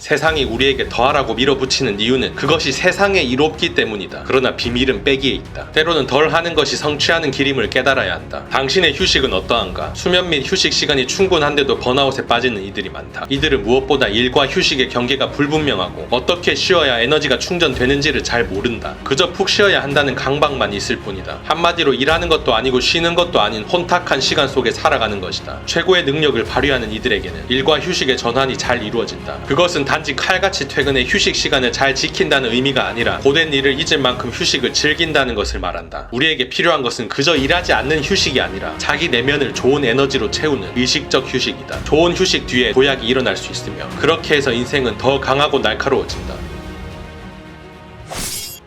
세상이 우리에게 더하라고 밀어붙이는 이유는 그것이 세상에 이롭기 때문이다. 그러나 비밀은 빼기에 있다. 때로는 덜 하는 것이 성취하는 길임을 깨달아야 한다. 당신의 휴식은 어떠한가? 수면 및 휴식 시간이 충분한데도 번아웃에 빠지는 이들이 많다. 이들은 무엇보다 일과 휴식의 경계가 불분명하고 어떻게 쉬어야 에너지가 충전되는지를 잘 모른다. 그저 푹 쉬어야 한다는 강박만 있을 뿐이다. 한마디로 일하는 것도 아니고 쉬는 것도 아닌 혼탁한 시간 속에 살아가는 것이다. 최고의 능력을 발휘하는 이들에게는 일과 휴식의 전환이 잘 이루어진다. 그것은 단지 칼같이 퇴근해 휴식 시간을 잘 지킨다는 의미가 아니라 고된 일을 잊을 만큼 휴식을 즐긴다는 것을 말한다. 우리에게 필요한 것은 그저 일하지 않는 휴식이 아니라 자기 내면을 좋은 에너지로 채우는 의식적 휴식이다. 좋은 휴식 뒤에 도약이 일어날 수 있으며 그렇게 해서 인생은 더 강하고 날카로워진다.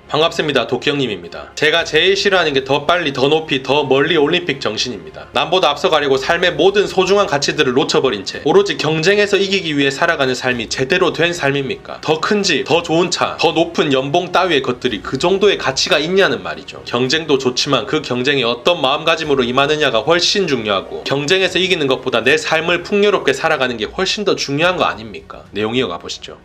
반갑습니다. 도끼형님입니다. 제가 제일 싫어하는 게 더 빨리, 더 높이, 더 멀리 올림픽 정신입니다. 남보다 앞서가려고 삶의 모든 소중한 가치들을 놓쳐버린 채 오로지 경쟁에서 이기기 위해 살아가는 삶이 제대로 된 삶입니까? 더 큰 집, 더 좋은 차, 더 높은 연봉 따위의 것들이 그 정도의 가치가 있냐는 말이죠. 경쟁도 좋지만 그 경쟁에 어떤 마음가짐으로 임하느냐가 훨씬 중요하고 경쟁에서 이기는 것보다 내 삶을 풍요롭게 살아가는 게 훨씬 더 중요한 거 아닙니까? 내용 이어가 보시죠.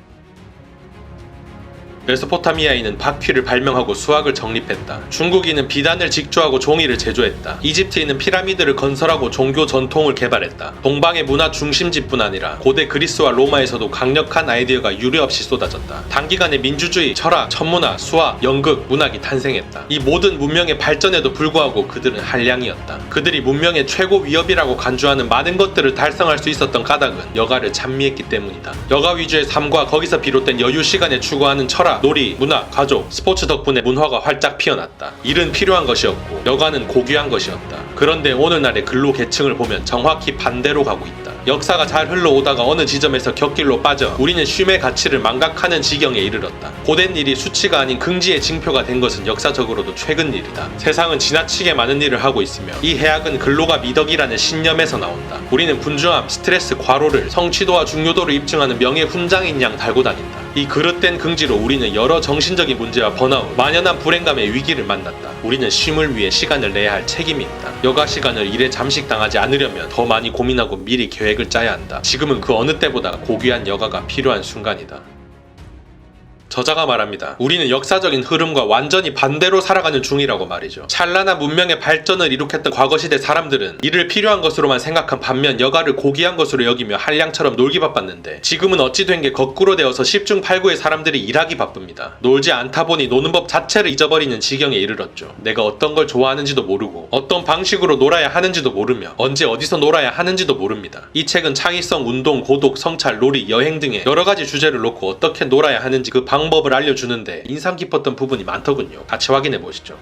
메소포타미아인은 바퀴를 발명하고 수학을 정립했다. 중국인은 비단을 직조하고 종이를 제조했다. 이집트인은 피라미드를 건설하고 종교 전통을 개발했다. 동방의 문화 중심지뿐 아니라 고대 그리스와 로마에서도 강력한 아이디어가 유례 없이 쏟아졌다. 단기간에 민주주의, 철학, 천문학, 수학, 연극, 문학이 탄생했다. 이 모든 문명의 발전에도 불구하고 그들은 한량이었다. 그들이 문명의 최고 위협이라고 간주하는 많은 것들을 달성할 수 있었던 까닭은 여가를 찬미했기 때문이다. 여가 위주의 삶과 거기서 비롯된 여유 시간에 추구하는 철학, 놀이, 문화, 가족, 스포츠 덕분에 문화가 활짝 피어났다. 일은 필요한 것이었고 여가는 고귀한 것이었다. 그런데 오늘날의 근로 계층을 보면 정확히 반대로 가고 있다. 역사가 잘 흘러오다가 어느 지점에서 곁길로 빠져 우리는 쉼의 가치를 망각하는 지경에 이르렀다. 고된 일이 수치가 아닌 긍지의 징표가 된 것은 역사적으로도 최근 일이다. 세상은 지나치게 많은 일을 하고 있으며 이 해악은 근로가 미덕이라는 신념에서 나온다. 우리는 분주함, 스트레스, 과로를 성취도와 중요도를 입증하는 명예 훈장인 양 달고 다닌다. 이 그릇된 긍지로 우리는 여러 정신적인 문제와 번아웃, 만연한 불행감의 위기를 만났다. 우리는 쉼을 위해 시간을 내야 할 책임이 있다. 여가 시간을 일에 잠식당하지 않으려면 더 많이 고민하고 미리 계획을 짜야 한다. 지금은 그 어느 때보다 고귀한 여가가 필요한 순간이다. 저자가 말합니다. 우리는 역사적인 흐름과 완전히 반대로 살아가는 중이라고 말이죠. 찬란한 문명의 발전을 이룩했던 과거시대 사람들은 일을 필요한 것으로만 생각한 반면 여가를 고귀한 것으로 여기며 한량처럼 놀기 바빴는데 지금은 어찌 된 게 거꾸로 되어서 10중 8구의 사람들이 일하기 바쁩니다. 놀지 않다 보니 노는 법 자체를 잊어버리는 지경에 이르렀죠. 내가 어떤 걸 좋아하는지도 모르고 어떤 방식으로 놀아야 하는지도 모르며 언제 어디서 놀아야 하는지도 모릅니다. 이 책은 창의성, 운동, 고독, 성찰, 놀이, 여행 등의 여러 가지 주제를 놓고 어떻게 놀아야 하는지 그 방법을 알려주는데 인상 깊었던 부분이 많더군요. 같이 확인해 보시죠.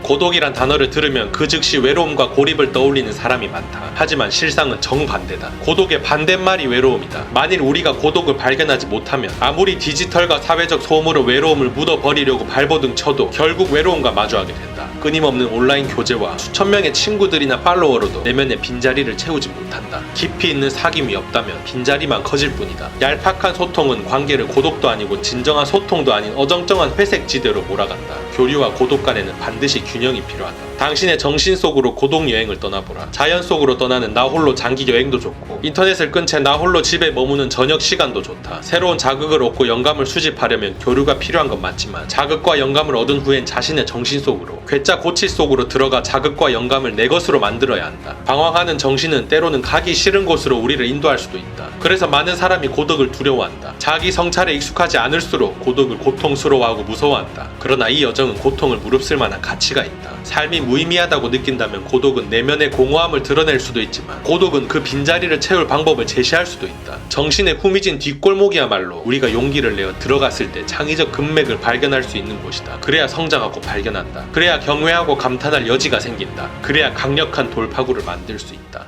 고독이란 단어를 들으면 그 즉시 외로움과 고립을 떠올리는 사람이 많다. 하지만 실상은 정반대다. 고독의 반대말이 외로움이다. 만일 우리가 고독을 발견하지 못하면 아무리 디지털과 사회적 소음으로 외로움을 묻어버리려고 발버둥 쳐도 결국 외로움과 마주하게 된다. 끊임없는 온라인 교제와 수천 명의 친구들이나 팔로워로도 내면의 빈자리를 채우지 못한다. 깊이 있는 사귐이 없다면 빈자리만 커질 뿐이다. 얄팍한 소통은 관계를 고독도 아니고 진정한 소통도 아닌 어정쩡한 회색지대로 몰아간다. 교류와 고독 간에는 반드시 균형이 필요하다. 당신의 정신 속으로 고독 여행을 떠나보라. 자연 속으로 떠나는 나 홀로 장기 여행도 좋고 인터넷을 끈 채 나 홀로 집에 머무는 저녁 시간도 좋다. 새로운 자극을 얻고 영감을 수집하려면 교류가 필요한 건 맞지만 자극과 영감을 얻은 후엔 자신의 정신 속으로 괴짜 고치 속으로 들어가 자극과 영감을 내 것으로 만들어야 한다. 방황하는 정신은 때로는 가기 싫은 곳으로 우리를 인도할 수도 있다. 그래서 많은 사람이 고독을 두려워한다. 자기 성찰에 익숙하지 않을수록 고독을 고통스러워하고 무서워한다. 그러나 이 여정은 고통을 무릅쓸 만한 가치가 있다. 삶이 무의미하다고 느낀다면 고독은 내면의 공허함을 드러낼 수도 있지만 고독은 그 빈자리를 채울 방법을 제시할 수도 있다. 정신의 후미진 뒷골목이야말로 우리가 용기를 내어 들어갔을 때 창의적 금맥을 발견할 수 있는 곳이다. 그래야 성장하고 발견한다. 그래야 경외하고 감탄할 여지가 생긴다. 그래야 강력한 돌파구를 만들 수 있다.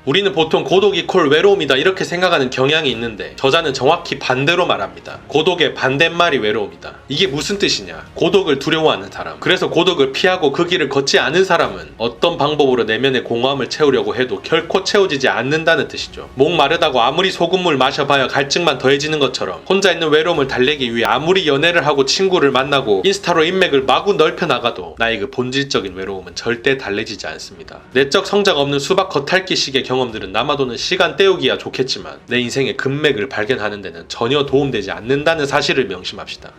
우리는 보통 고독이 콜 외로움이다 이렇게 생각하는 경향이 있는데 저자는 정확히 반대로 말합니다. 고독의 반대말이 외로움이다. 이게 무슨 뜻이냐? 고독을 두려워하는 사람, 그래서 고독을 피하고 그 길을 걷지 않은 사람은 어떤 방법으로 내면의 공허함을 채우려고 해도 결코 채워지지 않는다는 뜻이죠. 목 마르다고 아무리 소금물 마셔봐야 갈증만 더해지는 것처럼 혼자 있는 외로움을 달래기 위해 아무리 연애를 하고 친구를 만나고 인스타로 인맥을 마구 넓혀나가도 나의 그 본질적인 외로움은 절대 달래지지 않습니다. 내적 성장 없는 수박 겉핥기식의 경험들은 남아도는 시간 때우기야 좋겠지만 내 인생의 금맥을 발견하는 데는 전혀 도움되지 않는다는 사실을 명심합시다.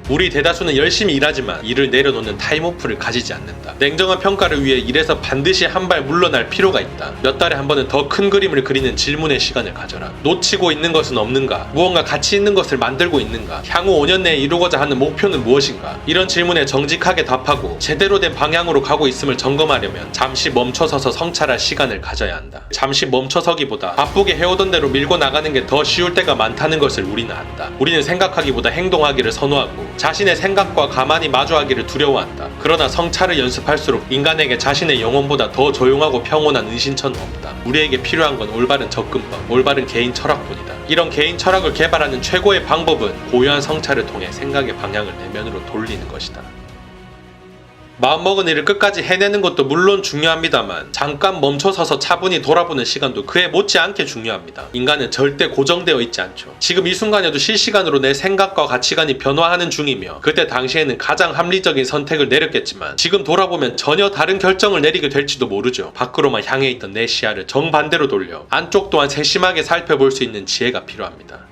우리 대다수는 열심히 일하지만 일을 내려놓는 타임오프를 가지지 않는다. 냉정한 평가를 위해 일에서 반드시 한 발 물러날 필요가 있다. 몇 달에 한 번은 더 큰 그림을 그리는 질문의 시간을 가져라. 놓치고 있는 것은 없는가? 무언가 가치 있는 것을 만들고 있는가? 향후 5년 내에 이루고자 하는 목표는 무엇인가? 이런 질문에 정직하게 답하고 제대로 된 방향으로 가고 있음을 점검하려면 잠시 멈춰서서 성찰할 시간을 가져야 한다. 잠시 멈춰서기보다 바쁘게 해오던 대로 밀고 나가는 게 더 쉬울 때가 많다는 것을 우리는 안다. 우리는 생각하기보다 행동하기를 선호하고 자신의 생각과 가만히 마주하기를 두려워한다. 그러나 성찰을 연습할수록 인간에게 자신의 영혼보다 더 조용하고 평온한 은신처는 없다. 우리에게 필요한 건 올바른 접근법, 올바른 개인 철학뿐이다. 이런 개인 철학을 개발하는 최고의 방법은 고요한 성찰을 통해 생각의 방향을 내면으로 돌리는 것이다. 마음먹은 일을 끝까지 해내는 것도 물론 중요합니다만 잠깐 멈춰서서 차분히 돌아보는 시간도 그에 못지않게 중요합니다. 인간은 절대 고정되어 있지 않죠. 지금 이 순간에도 실시간으로 내 생각과 가치관이 변화하는 중이며 그때 당시에는 가장 합리적인 선택을 내렸겠지만 지금 돌아보면 전혀 다른 결정을 내리게 될지도 모르죠. 밖으로만 향해 있던 내 시야를 정반대로 돌려 안쪽 또한 세심하게 살펴볼 수 있는 지혜가 필요합니다.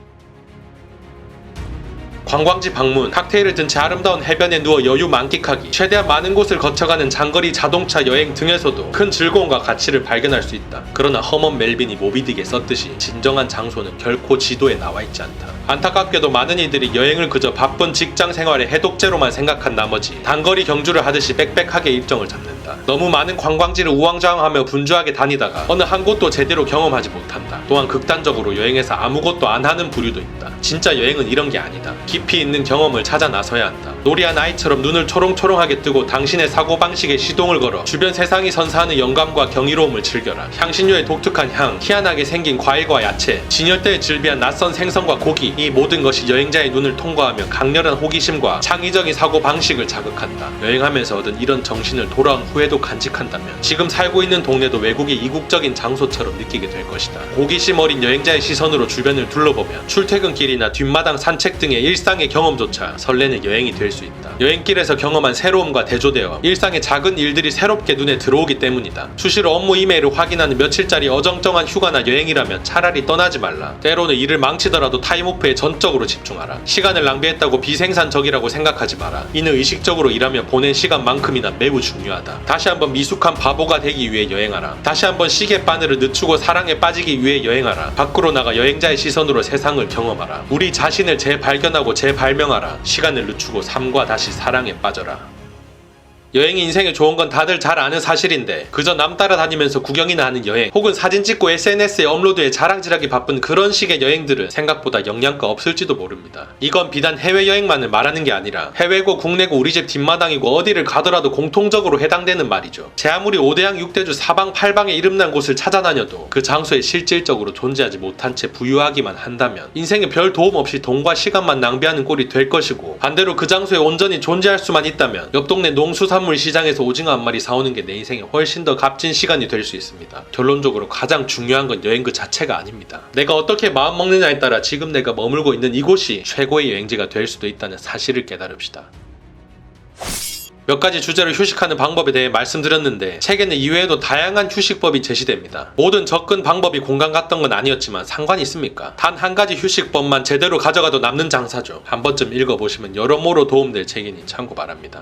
관광지 방문, 칵테일을 든 채 아름다운 해변에 누워 여유 만끽하기, 최대한 많은 곳을 거쳐가는 장거리 자동차 여행 등에서도 큰 즐거움과 가치를 발견할 수 있다. 그러나 허먼 멜빈이 모비딕에 썼듯이 진정한 장소는 결코 지도에 나와 있지 않다. 안타깝게도 많은 이들이 여행을 그저 바쁜 직장 생활의 해독제로만 생각한 나머지 단거리 경주를 하듯이 빽빽하게 일정을 잡는다. 너무 많은 관광지를 우왕좌왕하며 분주하게 다니다가 어느 한 곳도 제대로 경험하지 못한다. 또한 극단적으로 여행에서 아무것도 안 하는 부류도 있다. 진짜 여행은 이런 게 아니다. 깊이 있는 경험을 찾아 나서야 한다. 놀이한 아이처럼 눈을 초롱초롱하게 뜨고 당신의 사고방식에 시동을 걸어 주변 세상이 선사하는 영감과 경이로움을 즐겨라. 향신료의 독특한 향, 희한하게 생긴 과일과 야채, 진열대에 즐비한 낯선 생선과 고기, 이 모든 것이 여행자의 눈을 통과하며 강렬한 호기심과 창의적인 사고방식을 자극한다. 여행하면서 얻은 이런 정신을 돌아온 후에도 간직한다면 지금 살고 있는 동네도 외국의 이국적인 장소처럼 느끼게 될 것이다. 호기심 어린 여행자의 시선으로 주변을 둘러보면 출퇴근길이나 뒷마당 산책 등의 일상의 경험조차 설레는 여행이 될 수 있다. 여행길에서 경험한 새로움과 대조되어 일상의 작은 일들이 새롭게 눈에 들어오기 때문이다. 수시로 업무 이메일을 확인하는 며칠짜리 어정쩡한 휴가나 여행이라면 차라리 떠나지 말라. 때로는 일을 망치더라도 타임오프에 전적으로 집중하라. 시간을 낭비했다고 비생산적이라고 생각하지 마라. 이는 의식적으로 일하며 보낸 시간만큼이나 매우 중요하다. 다시 한번 미숙한 바보가 되기 위해 여행하라. 다시 한번 시계바늘을 늦추고 사랑에 빠지기 위해 여행하라. 밖으로 나가 여행자의 시선으로 세상을 경험하라. 우리 자신을 재발견하고 재발명하라. 시간을 늦추고 삶과 다시 사랑에 빠져라. 여행이 인생에 좋은 건 다들 잘 아는 사실인데 그저 남 따라다니면서 구경이나 하는 여행 혹은 사진 찍고 SNS에 업로드에 자랑질하기 바쁜 그런 식의 여행들은 생각보다 영양가 없을지도 모릅니다. 이건 비단 해외여행만을 말하는 게 아니라 해외고 국내고 우리 집 뒷마당이고 어디를 가더라도 공통적으로 해당되는 말이죠. 제 아무리 5대양 6대주 사방 팔방에 이름난 곳을 찾아다녀도 그 장소에 실질적으로 존재하지 못한 채 부유하기만 한다면 인생에 별 도움 없이 돈과 시간만 낭비하는 꼴이 될 것이고 반대로 그 장소에 온전히 존재할 수만 있다면 옆 동네 농수산물 시장에서 오징어 한 마리 사오는 게 내 인생에 훨씬 더 값진 시간이 될 수 있습니다. 결론적으로 가장 중요한 건 여행 그 자체가 아닙니다. 내가 어떻게 마음먹느냐에 따라 지금 내가 머물고 있는 이곳이 최고의 여행지가 될 수도 있다는 사실을 깨달읍시다. 몇 가지 주제로 휴식하는 방법에 대해 말씀드렸는데 책에는 이외에도 다양한 휴식법이 제시됩니다. 모든 접근 방법이 공감 갔던 건 아니었지만 상관이 있습니까? 단 한 가지 휴식법만 제대로 가져가도 남는 장사죠. 한 번쯤 읽어보시면 여러모로 도움될 책이니 참고 바랍니다.